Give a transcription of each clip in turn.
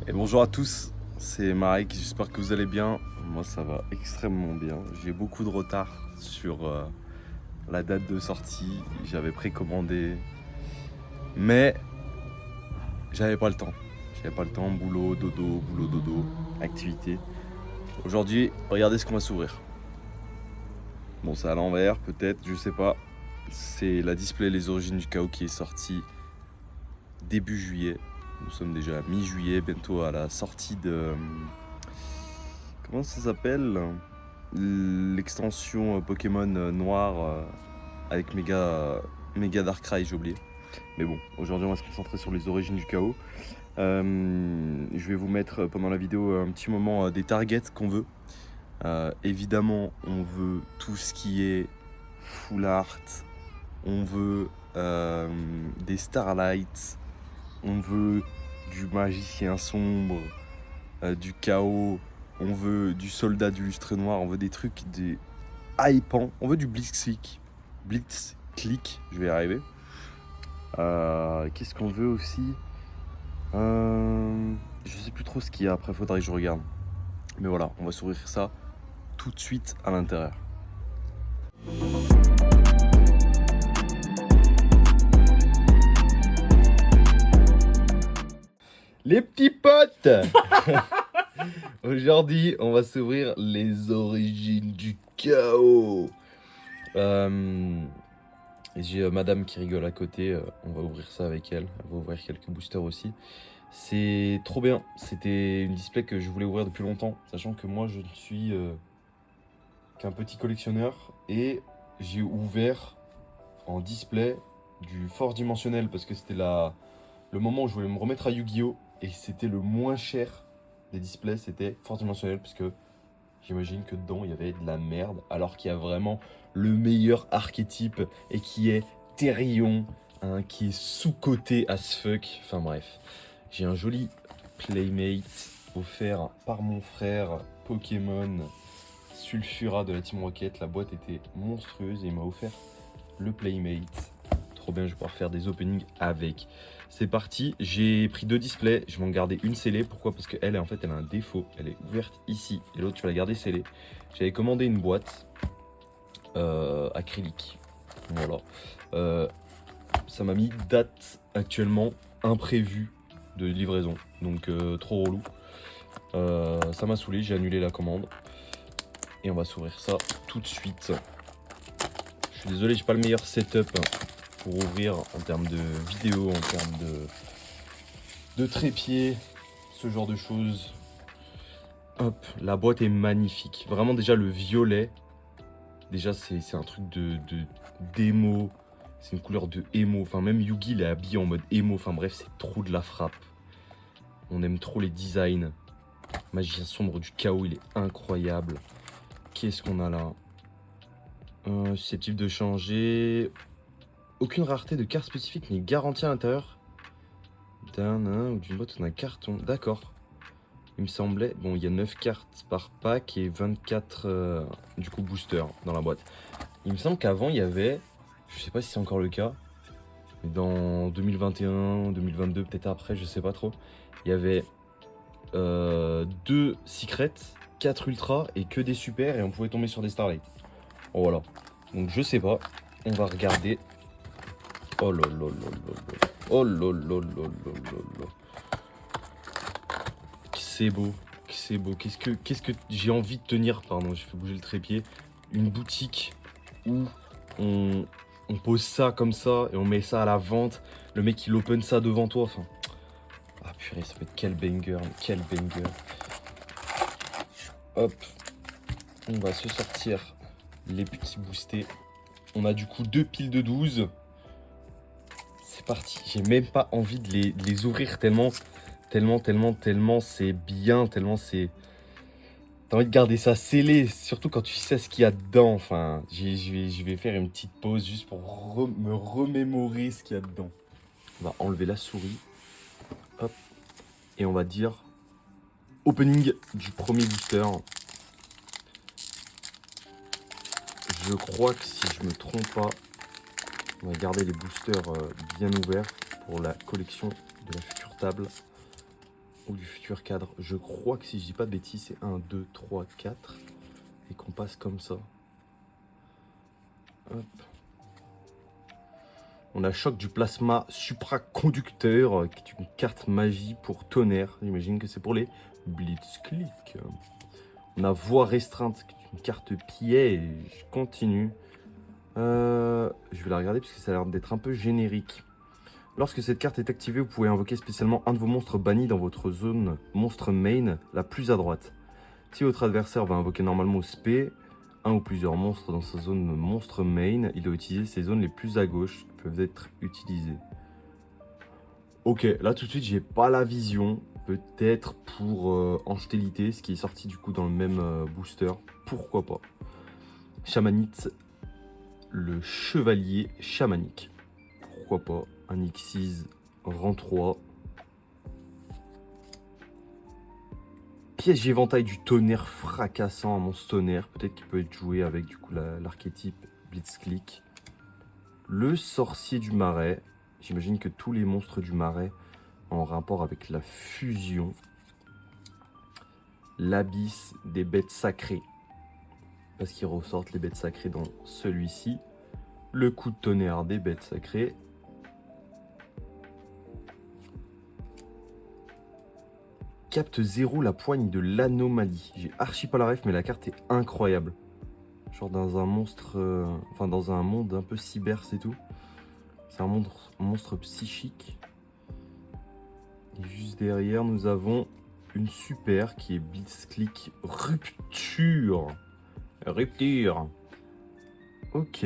Et bonjour à tous, c'est Marek, j'espère que vous allez bien. Moi ça va extrêmement bien. J'ai beaucoup de retard sur la date de sortie. J'avais précommandé, mais j'avais pas le temps. J'avais pas le temps, boulot, dodo, activité. Aujourd'hui, regardez ce qu'on va s'ouvrir. Bon, c'est à l'envers, peut-être, je sais pas. C'est la display Les Origines du Chaos qui est sortie début juillet. Nous sommes déjà à mi-juillet, bientôt à la sortie de. Comment ça s'appelle? L'extension Pokémon noir avec méga Darkrai, j'ai oublié. Mais bon, aujourd'hui on va se concentrer sur les origines du chaos. Je vais vous mettre pendant la vidéo un petit moment des targets qu'on veut. Évidemment, on veut tout ce qui est full art. On veut des starlights. On veut du magicien sombre, du chaos. On veut du soldat du lustre noir. On veut des trucs des hypants. On veut du Blitzkrieg. Blitzkrieg, je vais y arriver. Qu'est-ce qu'on veut aussi Je sais plus trop ce qu'il y a. Après, faudrait que je regarde. Mais voilà, on va s'ouvrir ça tout de suite à l'intérieur. Les petits potes Aujourd'hui, on va s'ouvrir les origines du chaos. J'ai madame qui rigole à côté, on va ouvrir ça avec elle. Elle va ouvrir quelques boosters aussi. C'est trop bien, c'était une display que je voulais ouvrir depuis longtemps, sachant que moi je ne suis qu'un petit collectionneur et j'ai ouvert en display du force dimensionnel parce que c'était le moment où je voulais me remettre à Yu-Gi-Oh! Et c'était le moins cher des displays, c'était force dimensionnel parce que j'imagine que dedans il y avait de la merde alors qu'il y a vraiment le meilleur archétype et qui est Therion, hein, qui est sous-coté as fuck. Enfin bref, j'ai un joli Playmate offert par mon frère Pokémon Sulfura de la Team Rocket. La boîte était monstrueuse et il m'a offert le Playmate. Trop bien, je vais pouvoir faire des openings avec. C'est parti, j'ai pris 2 displays, je vais en garder une scellée. Pourquoi? Parce qu'elle, en fait, elle a un défaut. Elle est ouverte ici et l'autre, tu vas la garder scellée. J'avais commandé une boîte acrylique. Voilà. Ça m'a mis date actuellement imprévue de livraison. Donc trop relou. Ça m'a saoulé, j'ai annulé la commande. Et on va s'ouvrir ça tout de suite. Je suis désolé, j'ai pas le meilleur setup pour ouvrir en termes de vidéo, en termes de trépied, ce genre de choses. Hop, la boîte est magnifique. Vraiment déjà le violet, déjà c'est un truc de d'émo. C'est une couleur de émo. Enfin même Yugi il est habillé en mode émo. Enfin bref, c'est trop de la frappe. On aime trop les designs. Magicien sombre du chaos, il est incroyable. Qu'est-ce qu'on a là? Susceptible de changer. Aucune rareté de carte spécifique n'est garantie à l'intérieur d'un ou d'une boîte ou d'un carton. D'accord. Il me semblait. Bon, il y a 9 cartes par pack et 24 du coup booster dans la boîte. Il me semble qu'avant il y avait, je sais pas si c'est encore le cas, mais dans 2021, 2022, peut-être après, je sais pas trop, il y avait 2 secrets, 4 ultras et que des super et on pouvait tomber sur des starlights. Oh, voilà. Donc je sais pas. On va regarder. Oh là là là là là. Oh là là là là là là. C'est beau. C'est beau. Qu'est-ce que j'ai envie de tenir, pardon, j'ai fait bouger le trépied. Une boutique où on pose ça comme ça et on met ça à la vente. Le mec il open ça devant toi. Enfin. Ah purée, ça peut être quel banger. Quel banger. Hop. On va se sortir les petits boostés. On a du coup 2 piles de 12. C'est parti. J'ai même pas envie de les ouvrir tellement c'est bien, tellement c'est... T'as envie de garder ça scellé, surtout quand tu sais ce qu'il y a dedans. Enfin, je vais faire une petite pause juste pour me remémorer ce qu'il y a dedans. On va enlever la souris. Hop. Et on va dire opening du premier booster. Je crois que si je me trompe pas, on va garder les boosters bien ouverts pour la collection de la future table. Ou du futur cadre. Je crois que si je dis pas de bêtises, c'est 1, 2, 3, 4. Et qu'on passe comme ça. Hop. On a choc du plasma supraconducteur, qui est une carte magie pour tonnerre. J'imagine que c'est pour les blitzkrieg. On a voie restreinte, qui est une carte piège. Continue. Je vais la regarder parce que ça a l'air d'être un peu générique. Lorsque cette carte est activée, vous pouvez invoquer spécialement un de vos monstres bannis dans votre zone monstre main la plus à droite. Si votre adversaire va invoquer normalement au spé un ou plusieurs monstres dans sa zone monstre main, il doit utiliser ces zones les plus à gauche qui peuvent être utilisées. Ok, là tout de suite j'ai pas la vision. Peut-être pour Angélité, ce qui est sorti du coup dans le même booster. Pourquoi pas. Chamanite, le chevalier chamanique. Pourquoi pas. Un X6 rang 3. Piège éventail du tonnerre fracassant, un monstre tonnerre. Peut-être qu'il peut être joué avec du coup l'archétype Blitzkrieg. Le sorcier du marais. J'imagine que tous les monstres du marais ont rapport avec la fusion. L'abysse des bêtes sacrées. Parce qu'ils ressortent les bêtes sacrées dans celui-ci. Le coup de tonnerre des bêtes sacrées. Capte 0, la poigne de l'anomalie. J'ai archi pas la ref, mais la carte est incroyable. Genre dans un monstre... enfin, dans un monde un peu cyber, c'est tout. C'est un monstre psychique. Et juste derrière, nous avons une super qui est Blitzkrieg Rupture. Rupture. Ok.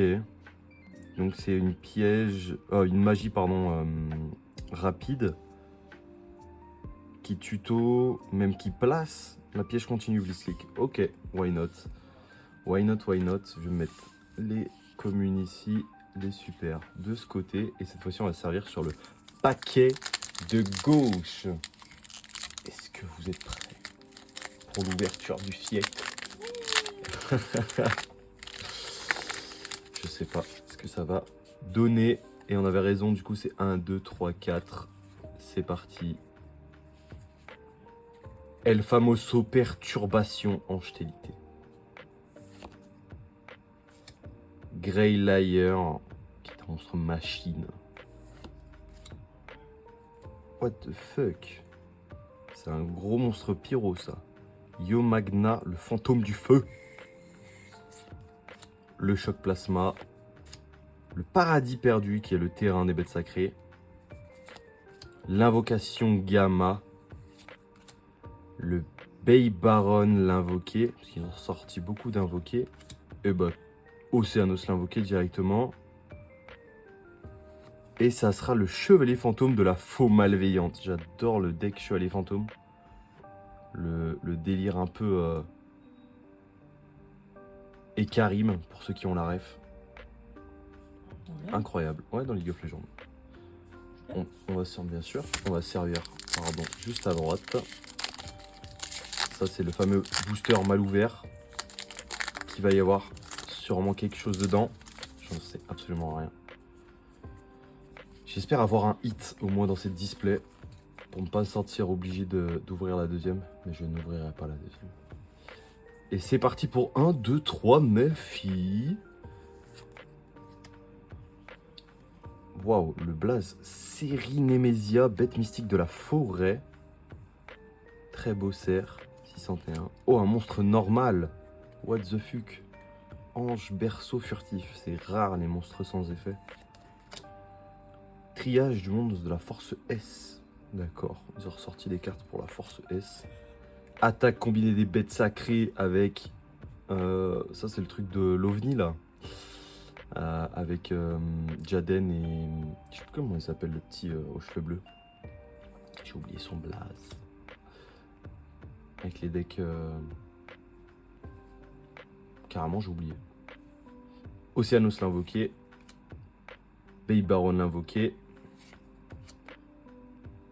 Donc c'est une piège... une magie, pardon, rapide. Qui tuto, même qui place la piège continue Blitzkrieg. Ok, why not? Why not, why not? Je vais mettre les communes ici, les super de ce côté. Et cette fois-ci, on va servir sur le paquet de gauche. Est-ce que vous êtes prêts pour l'ouverture du siècle? Je sais pas ce que ça va donner. Et on avait raison, du coup, c'est 1, 2, 3, 4. C'est parti. El famoso perturbation angélité. Grey Liar, qui est un monstre machine. What the fuck? C'est un gros monstre pyro, ça. Yo Magna, le fantôme du feu. Le choc plasma. Le paradis perdu, qui est le terrain des bêtes sacrées. L'invocation gamma. Le Bay Baron l'invoqué, parce qu'ils ont sorti beaucoup d'invoqués. Et bah, Océanos l'invoqué directement. Et ça sera le chevalier fantôme de la faux malveillante. J'adore le deck chevalier fantôme. Le délire un peu... et Karim, pour ceux qui ont la ref. Ouais. Incroyable. Ouais, dans League of Legends. On va servir, bien sûr. On va servir, pardon, juste à droite. Ça, c'est le fameux booster mal ouvert. Qu'il va y avoir sûrement quelque chose dedans. J'en sais absolument rien. J'espère avoir un hit au moins dans cette display. Pour ne pas me sentir obligé d'ouvrir la deuxième. Mais je n'ouvrirai pas la deuxième. Et c'est parti pour 1, 2, 3, Melfi. Waouh, le blaze. Série Nemesia, bête mystique de la forêt. Très beau cerf. 601. Oh, un monstre normal. What the fuck. Ange berceau furtif. C'est rare les monstres sans effet. Triage du monde de la force S. D'accord. Ils ont ressorti des cartes pour la force S. Attaque combinée des bêtes sacrées avec... ça, c'est le truc de l'OVNI, là. Avec Jaden et... Je sais plus comment il s'appelle, le petit aux cheveux bleus. J'ai oublié son blaze. Avec les decks... Carrément, j'ai oublié. Océanos l'invoqué. Bay Baron l'invoqué.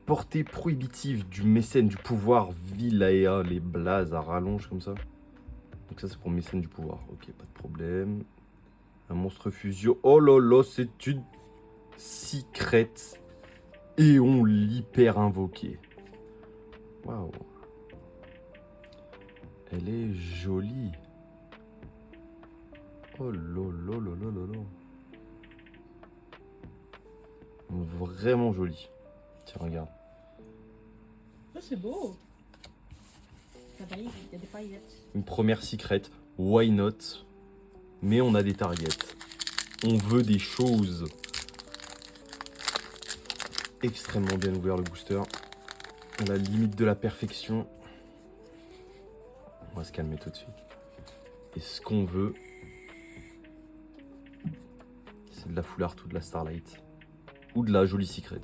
Portée prohibitive du mécène du pouvoir, Villaea, les blazes à rallonge comme ça. Donc ça c'est pour mécène du pouvoir, ok, pas de problème. Un monstre fusio, oh là là, c'est une secrète. Et on l'hyper invoqué. Waouh. Elle est jolie. Oh lolo lolo lolo. Vraiment jolie. Tiens, regarde. Oh, c'est beau. Ça brille, il y a des paillettes. Une première secret. Why not? Mais on a des targets. On veut des choses. Extrêmement bien ouvert le booster. À la limite de la perfection. On va se calmer tout de suite. Et ce qu'on veut, c'est de la full art ou de la starlight. Ou de la jolie secret.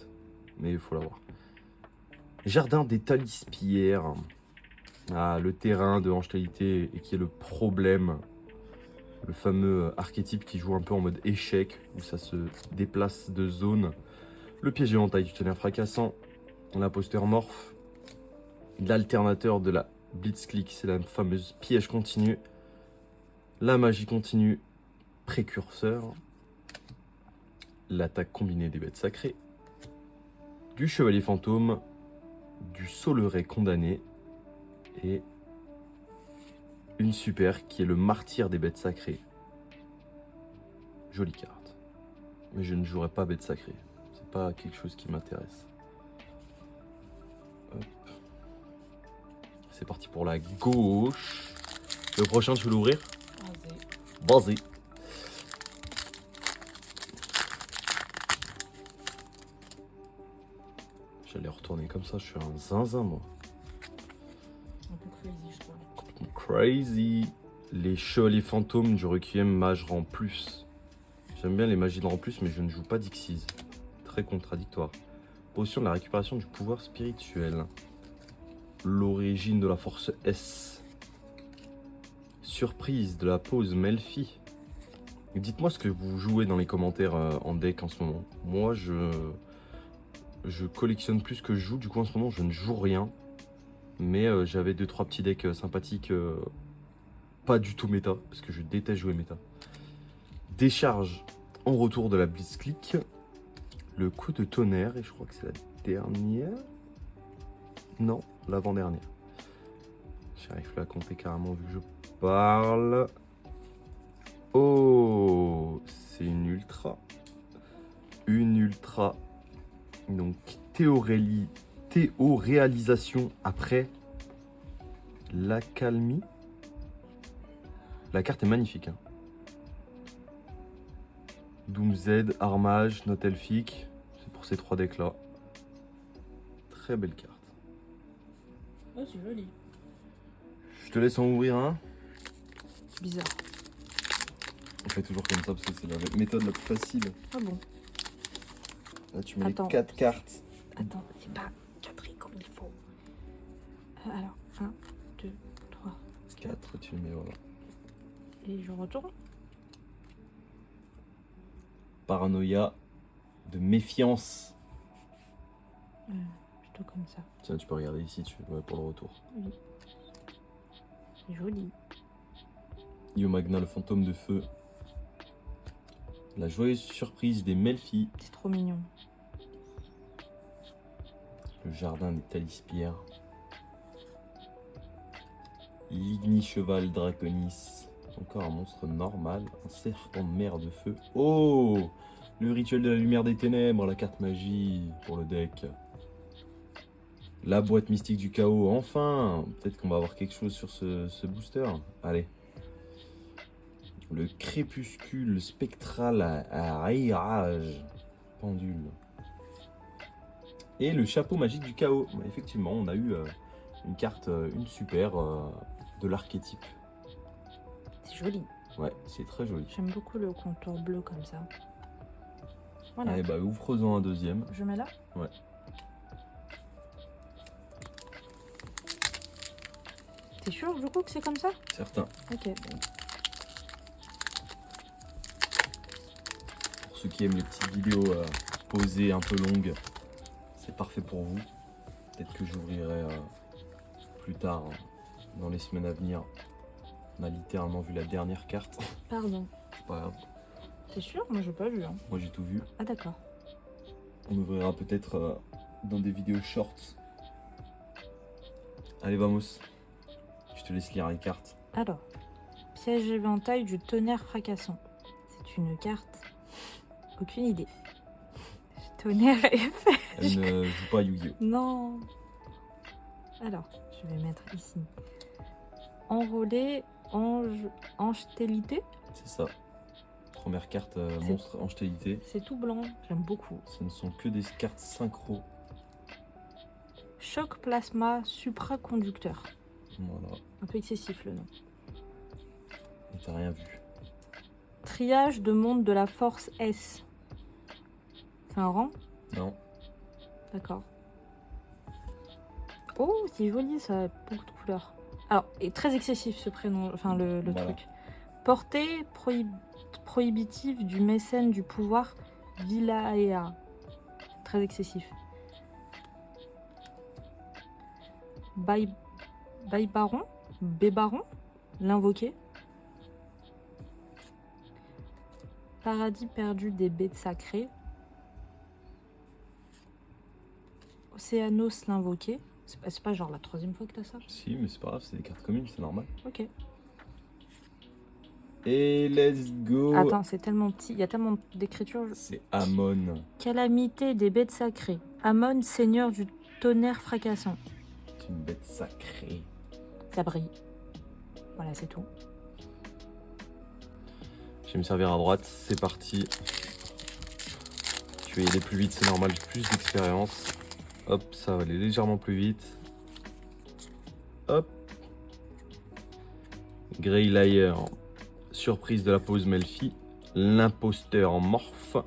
Mais il faut l'avoir. Jardin des Talispierres. Ah, le terrain de Hanche Qualité et qui est le problème. Le fameux archétype qui joue un peu en mode échec, où ça se déplace de zone. Le piège éventail du tonnerre fracassant. L'imposteur morph. L'alternateur de la blitzkrieg, c'est la fameuse piège continu. La magie continue, précurseur. L'attaque combinée des bêtes sacrées. Du chevalier fantôme. Du sauleret condamné. Et une super qui est le martyr des bêtes sacrées. Jolie carte. Mais je ne jouerai pas bête sacrée. C'est pas quelque chose qui m'intéresse. Hop. C'est parti pour la gauche. Le prochain, tu veux l'ouvrir? Vas-y. Vas-y. J'allais retourner comme ça, je suis un zinzin moi. Un peu crazy, je crois. Crazy. Les chevaliers fantômes du Requiem mage rang plus. J'aime bien les magies de rang plus, mais je ne joue pas d'Xyz. Très contradictoire. Potion de la récupération du pouvoir spirituel. L'origine de la force S. Surprise de la pause Melfi. Dites-moi ce que vous jouez dans les commentaires en deck en ce moment. Moi, je collectionne plus que je joue. Du coup, en ce moment, je ne joue rien. Mais j'avais 2-3 petits decks sympathiques. Pas du tout méta, parce que je déteste jouer méta. Décharge en retour de la blitzkrieg. Le coup de tonnerre, et je crois que c'est la dernière. Non, l'avant-dernière. J'arrive plus à compter carrément vu que je parle. Oh, c'est une ultra. Une ultra. Donc, théoréalisation après l'accalmie. La carte est magnifique. Hein. Doom Z, Armage, Note Elfique. C'est pour ces 3 decks là. Très belle carte. Oh, c'est joli. Je te laisse en ouvrir un. C'est bizarre. On fait toujours comme ça parce que c'est la méthode la plus facile. Ah bon? Là, tu mets Attends. les 4 cartes. Attends, c'est pas quadrillé comme il faut. Alors, 1, 2, 3, 4, tu mets voilà. et je retourne. Paranoïa de méfiance. Plutôt comme ça. Tiens, tu peux regarder ici tu veux, pour le retour. Oui. C'est joli. Iomagna, le fantôme de feu. La joyeuse surprise des Melfi. C'est trop mignon. Le jardin des Talispierres. L'Igni Cheval Draconis. Encore un monstre normal. Un serpent de mer de feu. Oh! Le rituel de la lumière des ténèbres, la carte magie pour le deck. La boîte mystique du chaos, enfin! Peut-être qu'on va avoir quelque chose sur ce booster. Allez. Le crépuscule spectral à rayage. Pendule. Et le chapeau magique du chaos. Ouais, effectivement, on a eu une carte, une super de l'archétype. C'est joli. Ouais, c'est très joli. J'aime beaucoup le contour bleu comme ça. Voilà. Allez, bah ouvre-en un deuxième. Je mets là? Ouais. T'es sûr du coup que c'est comme ça? Certain. Ok. Pour ceux qui aiment les petites vidéos posées un peu longues, c'est parfait pour vous. Peut-être que j'ouvrirai plus tard, dans les semaines à venir. On a littéralement vu la dernière carte. Pardon. C'est pas grave. T'es sûr? Moi j'ai pas vu. Hein. Moi j'ai tout vu. Ah d'accord. On ouvrira peut-être dans des vidéos shorts. Allez, vamos. Je te laisse lire les cartes. Alors, piège éventail du tonnerre fracassant. C'est une carte. Aucune idée. Tonnerre et Elle ne joue pas à Yu-Gi-Oh! Non. Alors, je vais mettre ici. Enrôlé, angélité. C'est ça. Première carte monstre angélité. C'est tout blanc, j'aime beaucoup. Ce ne sont que des cartes synchro. Choc plasma supraconducteur. Voilà. Un peu excessif le nom. Et t'as rien vu. Triage de monde de la force S. C'est un rang? Non. D'accord. Oh, c'est joli ça, beaucoup de couleurs. Alors, et très excessif ce prénom, enfin le Voilà. truc. Portée prohibitive du mécène du pouvoir Villaea. Très excessif. Baron, Bébaron, l'invoqué. Paradis perdu des bêtes sacrées. Océanos l'invoqué. C'est pas genre la troisième fois que t'as ça? Si, mais c'est pas grave, c'est des cartes communes, c'est normal. Ok. Et let's go. Attends, c'est tellement petit, il y a tellement d'écriture. C'est Amon. Calamité des bêtes sacrées. Amon, seigneur du tonnerre fracassant. C'est une bête sacrée. Ça brille. Voilà, c'est tout. Je vais me servir à droite, c'est parti. Je vais y aller plus vite, c'est normal, j'ai plus d'expérience. Hop, ça va aller légèrement plus vite. Hop. Grey Layer. Surprise de la pause Melfi. L'imposteur morph.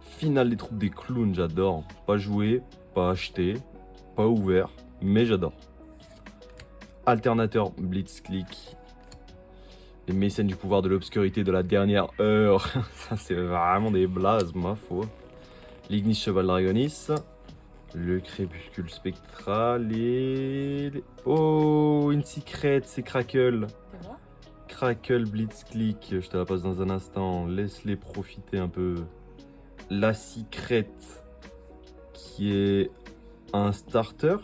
Finale des troupes des clowns, j'adore. Pas joué, pas acheté, pas ouvert, mais j'adore. Alternateur Blitzkrieg. Les mécènes du pouvoir de l'obscurité de la dernière heure. Ça, c'est vraiment des blazes, ma foi. L'Ignis Cheval Dragonis. Le crépuscule spectral et... Oh, une secret, c'est Crackle. Crackle Blitzkrieg, je te la passe dans un instant. Laisse-les profiter un peu. La secret, qui est un starter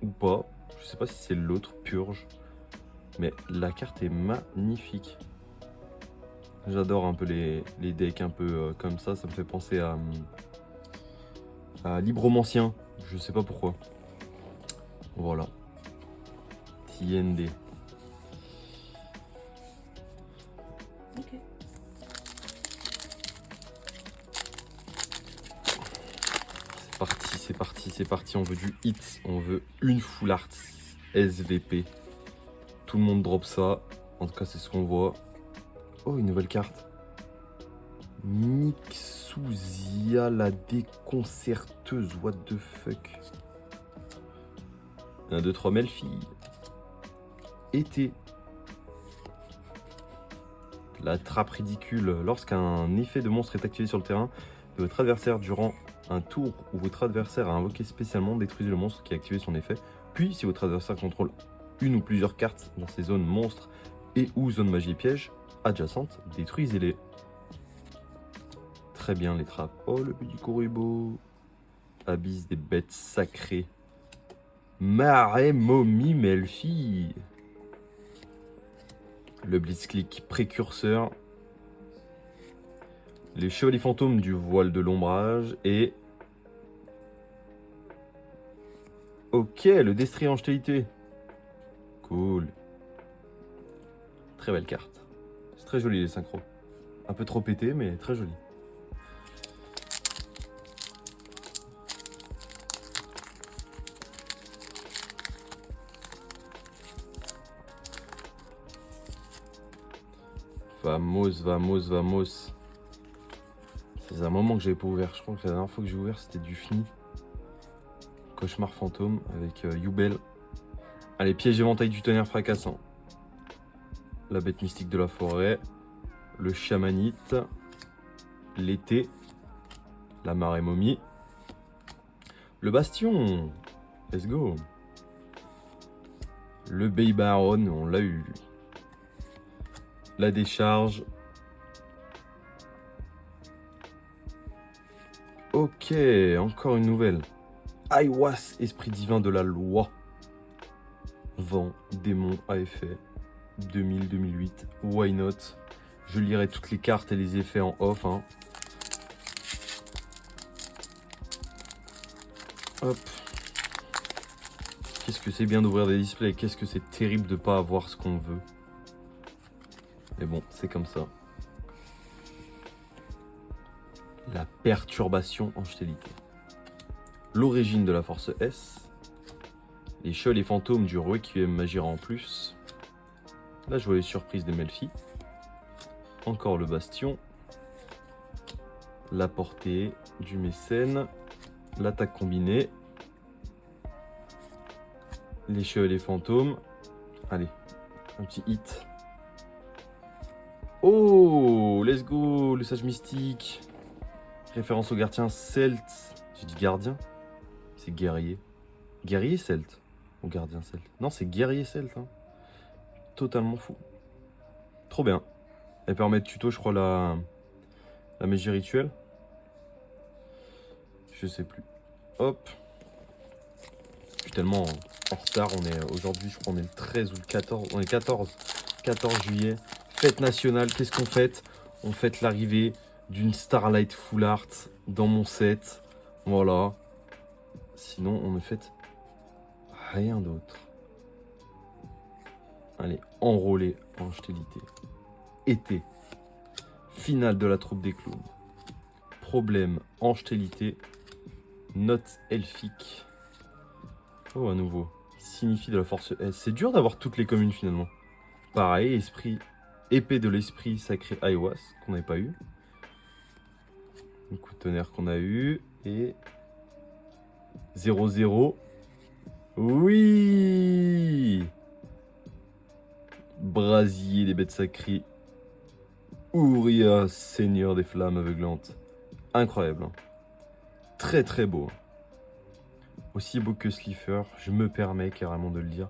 ou pas. Je sais pas si c'est l'autre, Purge. Mais la carte est magnifique. J'adore un peu les decks un peu comme ça. Ça me fait penser à Libromancien. Je sais pas pourquoi. Voilà. TND. Ok. C'est parti, c'est parti, c'est parti. On veut du hit. On veut une full art SVP. Tout le monde drop ça. En tout cas, c'est ce qu'on voit. Oh, une nouvelle carte. Mixouzia la déconcerteuse. What the fuck. 1, 2, 3 Melfi. Été. La trappe ridicule. Lorsqu'un effet de monstre est activé sur le terrain de votre adversaire durant un tour où votre adversaire a invoqué spécialement, détruisez le monstre qui a activé son effet. Puis, si votre adversaire contrôle une ou plusieurs cartes dans ces zones monstres et ou zones magie et piège adjacentes, détruisez-les. Très bien les trappes. Oh, le petit Kuribo. Abysse des bêtes sacrées. Marémomi Melfi. Le Blitzkrieg précurseur. Les chevaliers fantômes du voile de l'ombrage. Et... Ok, le destrier angélité. Cool. Très belle carte. C'est très joli les synchros. Un peu trop pété, mais très joli. Vamos, vamos, vamos. C'est un moment que j'avais pas ouvert. Je crois que la dernière fois que j'ai ouvert, c'était du fini. Cauchemar fantôme avec Yubel. Allez, piège éventail du tonnerre fracassant. La bête mystique de la forêt. Le chamanite. L'été. La marée momie. Le bastion. Let's go. Le Bay Baron, on l'a eu. La décharge. Ok, encore une nouvelle. Aiwas, esprit divin de la loi. Vent, démon à effet, 2000-2008, why not? Je lirai toutes les cartes et les effets en off. Hein. Hop. Qu'est-ce que c'est bien d'ouvrir des displays? Qu'est-ce que c'est terrible de pas avoir ce qu'on veut? Mais bon, c'est comme ça. La perturbation angélique. L'origine de la force S. Les chevaliers fantômes du Requiem m'agira en plus. La joyeuse surprise des Melfi. Encore le bastion. La portée du mécène. L'attaque combinée. Les chevaliers fantômes. Allez, un petit hit. Oh, let's go, le sage mystique. Référence au gardien celte. J'ai dit gardien? C'est guerrier. Guerrier celte. Ou gardien celte. Non, c'est guerrier celte. Hein. Totalement fou. Trop bien. Elle permet de tuto, je crois, la magie rituelle. Je sais plus. Hop. Je suis tellement en retard. On est aujourd'hui, je crois, on est le 13 ou le 14. On est 14 juillet. Fête nationale. Qu'est-ce qu'on fête? On fête l'arrivée d'une Starlight Full Art dans mon set. Voilà. Sinon, on ne fête rien d'autre. Allez, enrôler en stérilité. Été. Finale de la troupe des clowns. Problème en stérilité. Note elfique. Oh, à nouveau. Signifie de la force S. C'est dur d'avoir toutes les communes finalement. Pareil, esprit. Épée de l'esprit sacré Aiwas, qu'on n'avait pas eu. Le coup de tonnerre qu'on a eu. Et 0-0. Oui! Brasier des bêtes sacrées. Ouria, seigneur des flammes aveuglantes. Incroyable. Hein. Très très beau. Aussi beau que Slifer, je me permets carrément de le dire.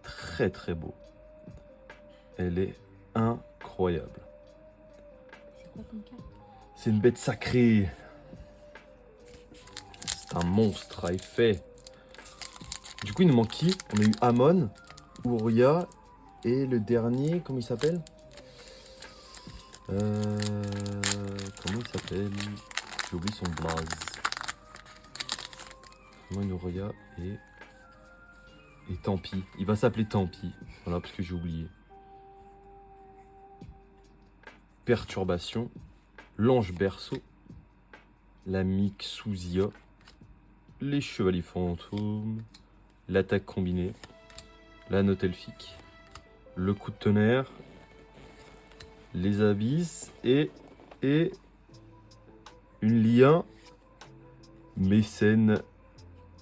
Très très beau. Elle est incroyable. C'est quoi ton carte? C'est une bête sacrée. C'est un monstre à effet. Du coup, il nous manque qui? On a eu Amon, Ouria et le dernier, comment il s'appelle? Comment il s'appelle? J'ai oublié son blaze. Amon, Ouria et tant pis. Il va s'appeler tant pis. Voilà, parce que j'ai oublié. Perturbation. L'ange berceau. La Mixouzia. Les chevaliers fantômes. L'attaque combinée. La note elfique. Le coup de tonnerre. Les abysses. Et une lien. Mécène.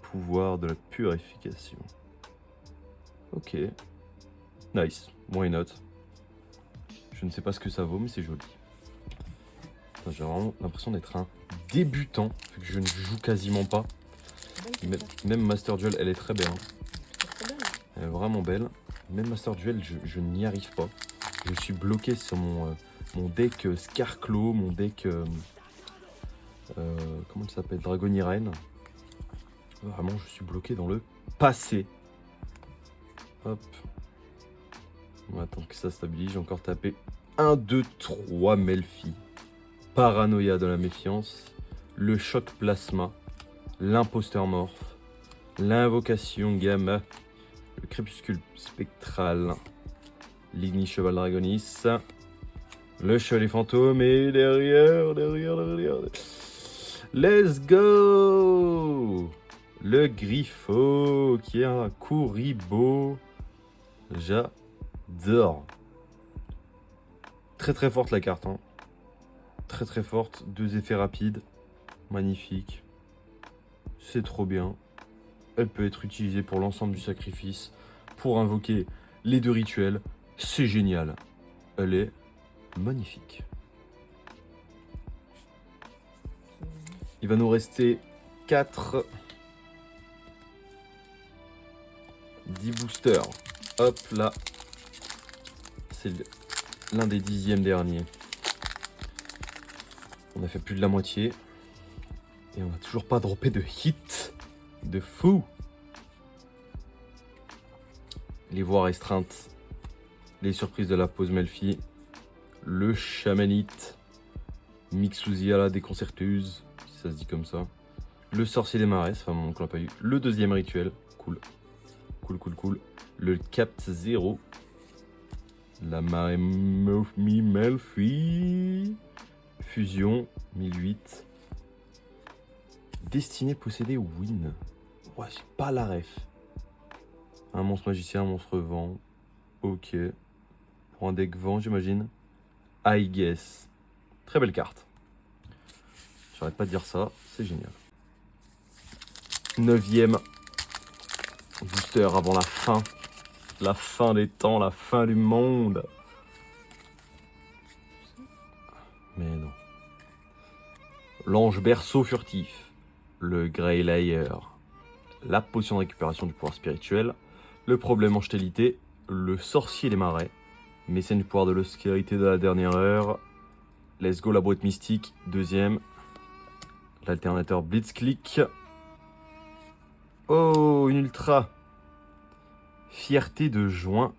Pouvoir de la purification. Ok. Nice. Why not? Je ne sais pas ce que ça vaut, mais c'est joli. J'ai vraiment l'impression d'être un débutant, vu que je ne joue quasiment pas. Même Master Duel, elle est très belle. Hein. Elle est vraiment belle. Même Master Duel, je n'y arrive pas. Je suis bloqué sur mon deck Scarclaw, mon deck... comment il s'appelle? Dragon Irene. Vraiment, je suis bloqué dans le passé. Hop. On attend que ça stabilise. J'ai encore tapé 1, 2, 3 Melfi. Paranoïa de la méfiance. Le choc plasma. L'imposteur morph. L'invocation gamma. Le crépuscule spectral. L'igni cheval dragonis. Le chevalier fantôme. Et derrière. Let's go! Le griffo qui est un Kuribo. J'adore. Très très forte la carte. Hein. Très très forte. 2 effets rapides. Magnifique. C'est trop bien. Elle peut être utilisée pour l'ensemble du sacrifice. Pour invoquer les 2 rituels. C'est génial. Elle est magnifique. Il va nous rester 4... 10 boosters. Hop là. C'est l'un des 10e derniers. On a fait plus de la moitié. Et on n'a toujours pas droppé de hit. De fou. les voies restreintes, les surprises de la pause Melfi, le chamanite, Mixouzia la déconcerteuse, si ça se dit comme ça, le sorcier des marais, enfin mon oncle l'a pas eu, le deuxième rituel, cool, le Capt 0, la marée Melfi, fusion 1008, destinée possédée win. Ouais, j'ai pas la ref. Un monstre magicien, un monstre vent. Ok. Pour un deck vent, j'imagine. I guess. Très belle carte. J'arrête pas de dire ça, c'est génial. 9e booster avant la fin. La fin des temps, la fin du monde. Mais non. L'ange berceau furtif. Le Grey Layer. La potion de récupération du pouvoir spirituel, le problème en stérilité, le sorcier des marais, mécène du pouvoir de l'obscurité de la dernière heure, let's go la boîte mystique, deuxième, l'alternateur Blitzkrieg, oh une ultra, fierté de juin,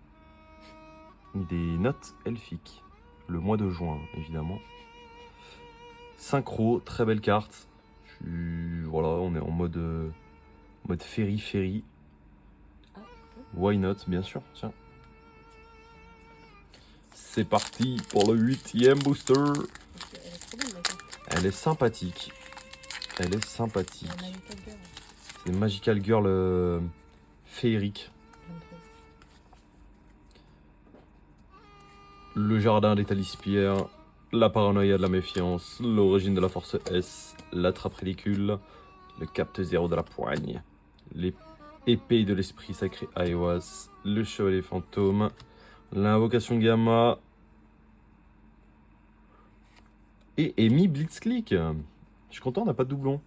des notes elfiques, le mois de juin évidemment, synchro, très belle carte, voilà on est en mode ferry. Why not, bien sûr, tiens. C'est parti pour le 8e booster. Elle est sympathique. Elle est sympathique. C'est Magical Girl féerique. Le jardin des talispierres, la paranoïa de la méfiance, l'origine de la force S, l'attrape ridicule, le capte 0 de la poigne, les épée de l'esprit sacré Aiwas, le chevalier fantôme, l'invocation gamma et Amy Blitzkrieg. Je suis content, on n'a pas de doublon.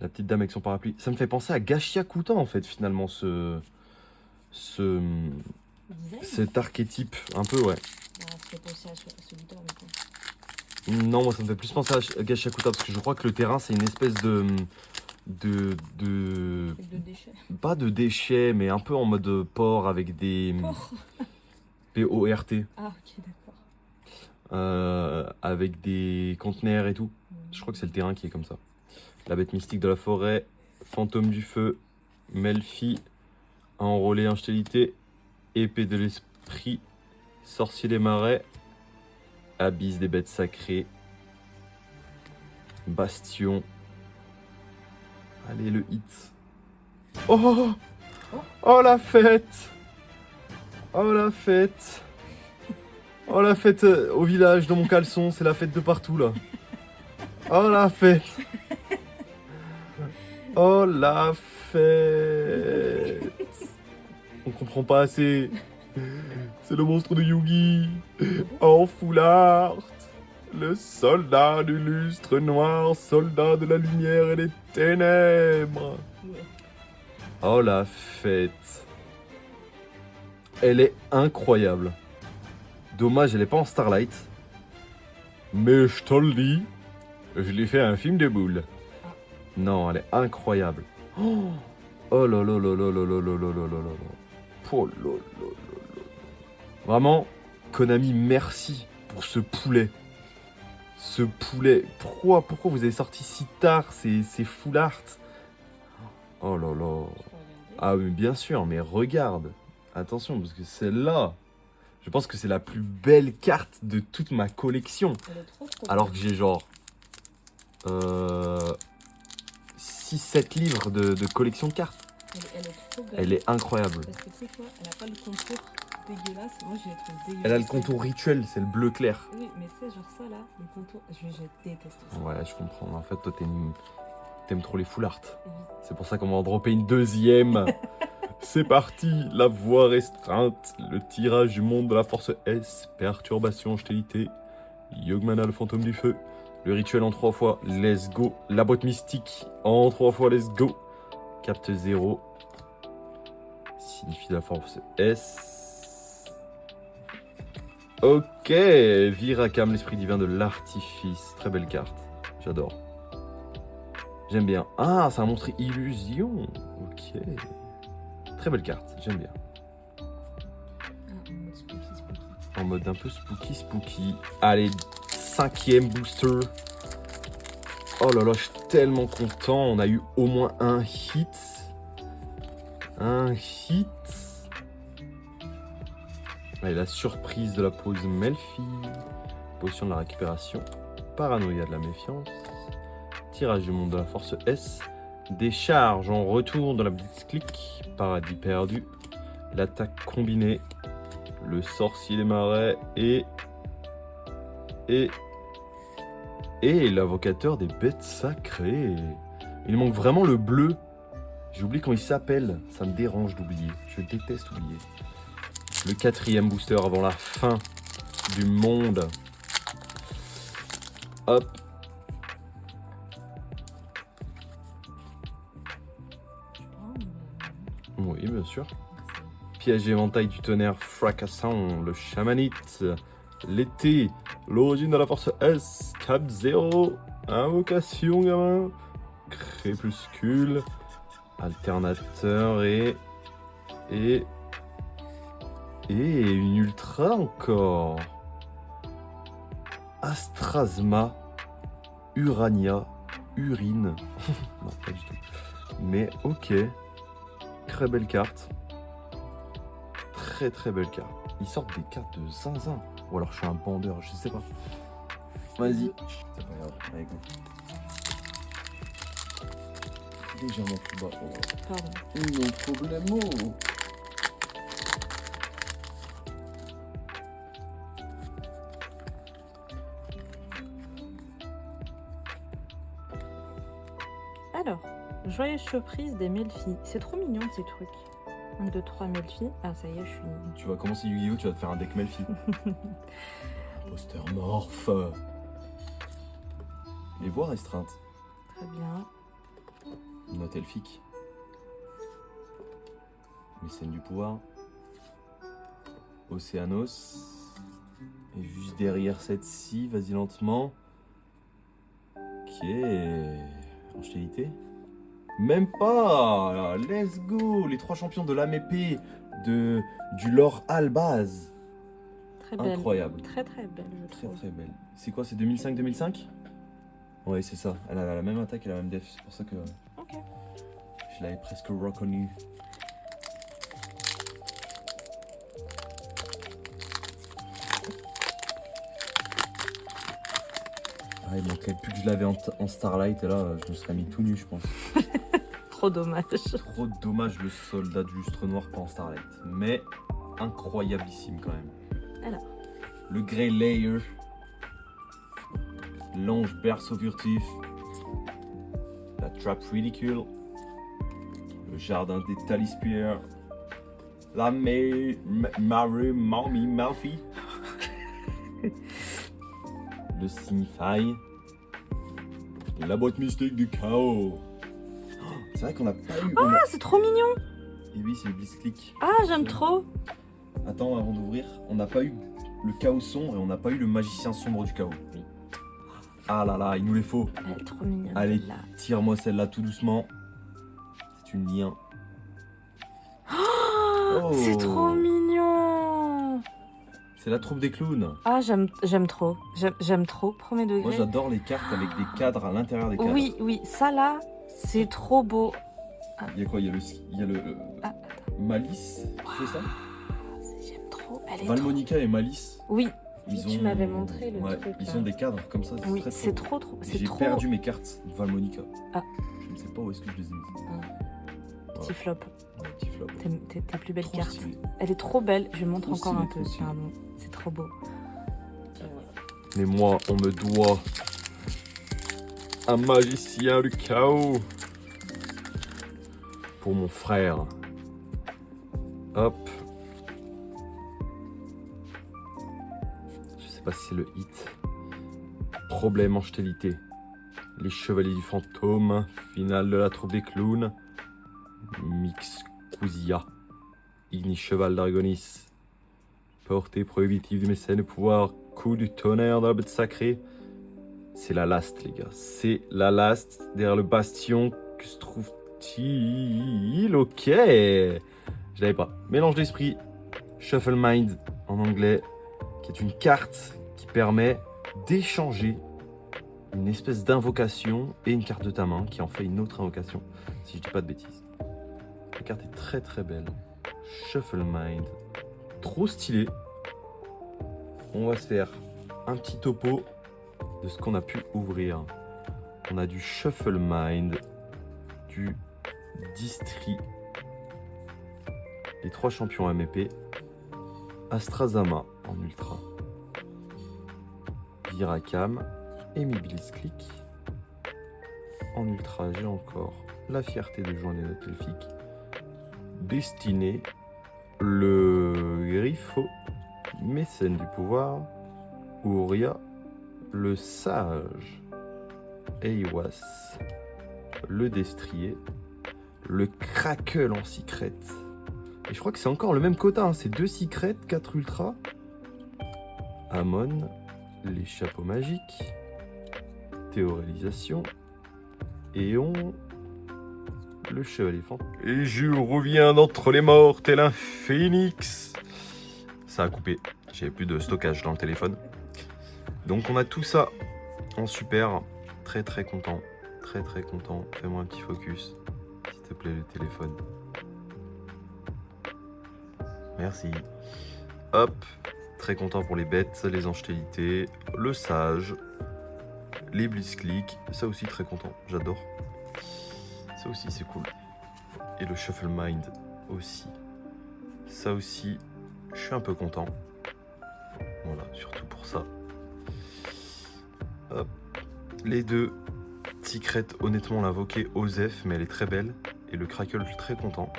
La petite dame avec son parapluie. Ça me fait penser à Gashia Kuta en fait finalement cet archétype un peu ouais. Non, moi ça me fait plus penser à Gashia Kuta parce que je crois que le terrain c'est une espèce de déchets. pas de déchets mais un peu en mode port avec des P-O-R-T. Ah ok d'accord. Avec des conteneurs et tout. Je crois que c'est le terrain qui est comme ça. La bête mystique de la forêt, fantôme du feu, Melfi, enrôlé instabilité, épée de l'esprit, sorcier des marais, abysse des bêtes sacrées, bastion. Allez le hit. Oh, oh la fête. Oh la fête. Oh la fête au village dans mon caleçon, c'est la fête de partout là. Oh la fête. Oh la fête. On comprend pas assez. C'est le monstre de Yugi. En foulard. Le soldat du lustre noir, soldat de la lumière et des ténèbres. Oh la fête. Elle est incroyable. Dommage, elle est pas en Starlight. Mais je te le dis, je l'ai fait un film de boules. Non, elle est incroyable. Oh là là là là là là là là là là là. Oh là là là là. Vraiment, Konami, merci pour ce poulet. Ce poulet. Pourquoi vous avez sorti si tard ces full art? Oh là là. Ah oui, bien sûr, mais regarde. Attention, parce que celle-là, je pense que c'est la plus belle carte de toute ma collection. Alors que j'ai genre 6-7 livres de collection de cartes. Elle est trop belle. Elle est incroyable. Parce que tu sais quoi, elle a pas le contour dégueulasse. Moi, je les trouve dégueulasses. Elle a le contour rituel, c'est le bleu clair. Oui, mais tu sais, genre ça là, le contour, je déteste ça. Ouais, je comprends. En fait, toi, t'aimes trop les full art. C'est pour ça qu'on va en dropper une deuxième. C'est parti, la voie restreinte, le tirage du monde de la force S, perturbation, hostilité, Yogmana, le fantôme du feu, le rituel en 3 fois, let's go, la boîte mystique en 3 fois, let's go, capte 0, signifie la force S. Ok, Virakam, l'esprit divin de l'artifice, très belle carte, j'adore. J'aime bien. Ah, c'est un monstre illusion, ok. Très belle carte, j'aime bien. Ah, en mode spooky, spooky. En mode un peu spooky. Allez, 5e booster. Oh là là, je suis tellement content. On a eu au moins un hit. Allez, la surprise de la pause Melfi. Potion de la récupération. Paranoïa de la méfiance. Tirage du monde de la force S. Décharge en retour de la Blitzkrieg. Paradis perdu. L'attaque combinée. Le sorcier des marais et l'invocateur des bêtes sacrées. Il manque vraiment le bleu. J'ai oublié comment il s'appelle. Ça me dérange d'oublier. Je déteste oublier. Le 4e booster avant la fin du monde. Hop. Oui, bien sûr. Piège éventail du tonnerre fracassant, le chamanite, l'été, l'origine de la force S, cap 0, invocation gamin, crépuscule, alternateur et une ultra encore. Astrasma, Urania, Urine. Non, pas du tout. Mais ok. Très belle carte. Très belle carte. Ils sortent des cartes de zinzin. Ou alors je suis un bandeur, je sais pas. Vas-y. C'est pas grave, allez go. Légèrement plus bas. Pardon. Non problemo. Alors, joyeuse surprise des Melfi. C'est trop mignon ces trucs. 1, 2, 3 Melfi. Ah, ça y est, je suis. Tu vas commencer Yu-Gi-Oh! Tu vas te faire un deck Melfi. Poster morph. Les voix restreintes. Très bien. Note elfique. Mécène du pouvoir. Océanos. Et juste derrière cette-ci, vas-y lentement. Ok. Angélité. Même pas. Let's go. Les 3 champions de l'âme épée du lore Albaz. Très belle. Incroyable. Très belle, je trouve. Très belle. C'est quoi, c'est 2005-2005? Ouais, c'est ça. Elle a la même attaque et la même def. C'est pour ça que Ok. je l'avais presque reconnu. Ah, il manquait plus que je l'avais en Starlight et là, je me serais mis tout nu, je pense. Trop dommage. Trop dommage le soldat du lustre noir pas en Starlight. Mais incroyablissime quand même. Alors. Le Grey Layer. L'ange berceau furtif. La trappe ridicule. Le jardin des talispières. La Mary Mommy Malfi. Le Signify. La boîte mystique du chaos. C'est vrai qu'on n'a pas eu. Ah, c'est trop mignon. Et oui, c'est le Blitzkrieg. Ah, j'aime trop. Attends, avant d'ouvrir, on n'a pas eu le chaos sombre et on n'a pas eu le magicien sombre du chaos. Ah là là, il nous les faut. Elle est trop mignonne. Allez, celle-là. tire-moi celle-là tout doucement. C'est une lien. Oh, c'est trop mignon. C'est la troupe des clowns. Ah, j'aime trop. J'aime trop, premier degré. Moi, j'adore les cartes avec des cadres à l'intérieur des cadres. Oui, ça là, c'est trop beau. Il y a quoi? Il y a le Ah, Malice, c'est ça? J'aime trop. Elle est Valmonica et Malice. trop... Oui, Ils tu m'avais montré le truc. Ils là. ont des cadres comme ça. Oui, très, c'est beau. trop. J'ai trop... perdu mes cartes Valmonica. Ah. Je ne sais pas où est-ce que je les ai mises. Petit flop. Un petit flop. Tes plus belles Trop cartes. stylé. Elle est trop belle. Je montre Trop encore stylé, un peu. trop stylé. Pardon. C'est trop beau. Mais moi, on me doit un magicien du chaos pour mon frère. Hop. Je sais pas si c'est le hit. Problème en stérilité. Les chevaliers du fantôme. Finale de la troupe des clowns. Mixcusia. Igni cheval d'Argonis. Portée prohibitive du mécène, pouvoir, coup du tonnerre de la bête sacrée. C'est la last, les gars. C'est la last. Derrière le bastion, que se trouve-t-il? Ok. Je l'avais pas. Mélange d'esprit, Shuffle Mind en anglais, qui est une carte qui permet d'échanger une espèce d'invocation et une carte de ta main qui en fait une autre invocation, si je dis pas de bêtises. La carte est très très belle. Shuffle Mind. Trop stylé. On va se faire un petit topo de ce qu'on a pu ouvrir. On a du Shuffle Mind, du Distri, les 3 champions MEP, Astrazama en ultra, Viracam, Amy Blitzclick. En ultra, j'ai encore la fierté de Joan Lenot Elphick, Destinée, le Griffo, Mécène du pouvoir, Ouria, le Sage, Eiwas, le Destrier, le Crackle en secret. Et je crois que c'est encore le même quota, hein. C'est 2 secrets, 4 ultra. Amon, les chapeaux magiques, Théorélisation, Éon, le chevalier fantôme. Et je reviens d'entre les morts tel un phénix. Ça a coupé, j'avais plus de stockage dans le téléphone. Donc on a tout ça en super, très très content, très très content. Fais-moi un petit focus, s'il te plaît, le téléphone. Merci. Hop, très content pour les bêtes, les angélités, le sage, les blitzclick, ça aussi très content, j'adore. Ça aussi c'est cool. Et le shuffle mind aussi. Ça aussi, je suis un peu content. Voilà, surtout pour ça. Hop. Les 2 secrets, honnêtement, l'invoquer Osef, mais elle est très belle. Et le crackle, je suis très content.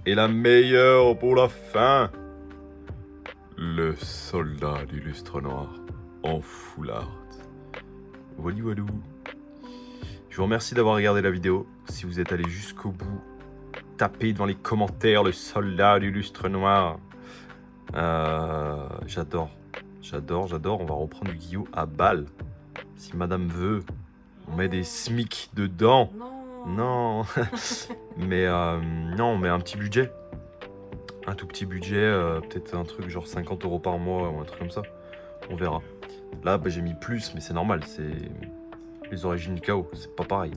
Et la meilleure pour la fin, le soldat du lustre noir en foulard. Walou walou. Je vous remercie d'avoir regardé la vidéo. Si vous êtes allé jusqu'au bout, tapez dans les commentaires le soldat du lustre noir. J'adore. On va reprendre du Guillaume à balle. Si madame veut, on met des SMIC dedans. Non. Mais non, on met un petit budget. Un tout petit budget, peut-être un truc genre 50 € par mois ou un truc comme ça. On verra. Là, bah, j'ai mis plus, mais c'est normal. C'est les origines KO, c'est pas pareil.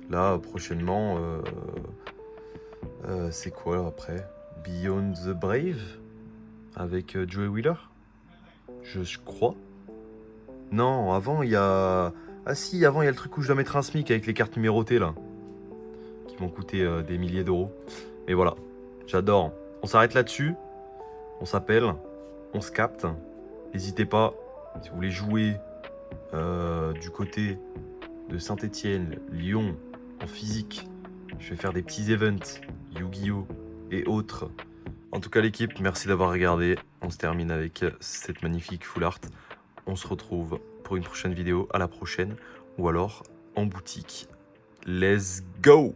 Là, prochainement, c'est quoi là, après Beyond the Brave avec Joey Wheeler, je crois. Non, avant il y a... Ah si, avant il y a le truc où je dois mettre un SMIC avec les cartes numérotées là, qui vont coûter des milliers d'euros. Et voilà, j'adore. On s'arrête là-dessus, on s'appelle, on se capte. N'hésitez pas, si vous voulez jouer du côté de Saint-Etienne, Lyon, en physique, je vais faire des petits events, Yu-Gi-Oh! Et autres. En tout cas l'équipe, merci d'avoir regardé. On se termine avec cette magnifique full art. On se retrouve pour une prochaine vidéo, à la prochaine, ou alors en boutique. Let's go!